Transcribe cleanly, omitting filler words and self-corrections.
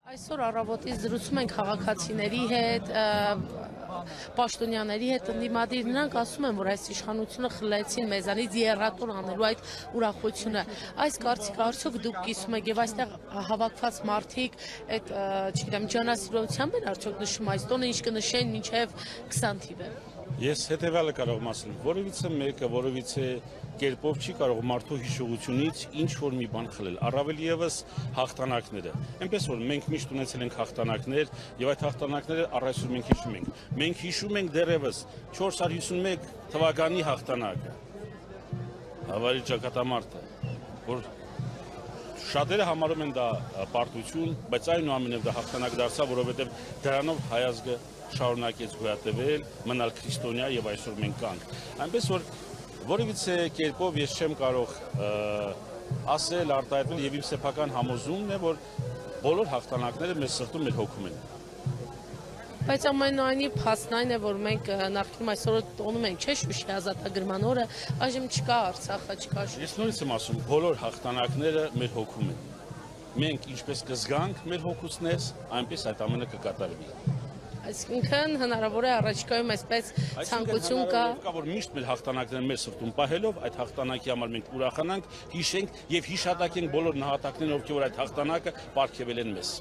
Այսօր առավոտից զրուցում ենք քաղաքացիների հետ, պաշտոնյաների հետ ընդդիմադիր, նրանք ասում են, որ այս իշխանությունը խլեցին մեզանից եռատուն անելու այդ ուրախությունը։ Այս կարծիքը արդյոք դուք կիսում եք եւ այստեղ հավաքված մարդիկ այդ, չգիտեմ, ջանասիրությամբ են արդյոք նշում այս տոնը, ինչ կնշեն մինչեւ 20 թիվը։ Ես հետևյալը կարող եմ ասել, որևիցե մեկը, որևիցե կերպով չի կարող մարդու հիշողությունից ինչ որ մի բան խլել, առավել ևս հաղթանակները։ Այնպես որ մենք միշտ ունեցել ենք հաղթանակներ եւ այդ հաղթանակները առ այսօր մենք հիշում ենք։ Մենք հիշում ենք դեռևս 451 թվականի հաղթանակը։ Հավարի ճակատամարտը, որ շատերը համարում են դա պարտություն, բայց այնուամենայնիվ դա հաղթանակ դարձավ, որովհետեւ դրանով հայազգը շարունակեց գոյատևել, մնալ քրիստոնյա եւ այսօր մենք կանք։ Այնպես որ որևիցե կերպով ես չեմ կարող ասել, արտահայտել եւ իմ սեփական համոզումն է, որ բոլոր հաղթանակները մեր սրտում մեր հոգում են։ Բայց ամենայնիվ փաստն այն է, որ մենք նախկինում այսօր տոնում ենք, չէ՞, Շուշի ազատագրման օրը, այժմ չկա Արցախը, չկա Շուշի։ Ես նորից եմ ասում, բոլոր հաղթանակները մեր հոգում են։ Մենք ինչպես կզգանք մեր հոգուցնես, այնպես այդ ամենը կկատարվի։ Այսինքն հնարավոր է առաջիկայում այսպես ցանկություն կա, որ միշտ մեր հաղթանակները մեր սրտում պահելով այդ հաղթանակի համար մենք ուրախանանք, հիշենք եւ հիշատակենք բոլոր նահատակներն, ովքեր որ այդ հաղթանակը պարգևել են մեզ։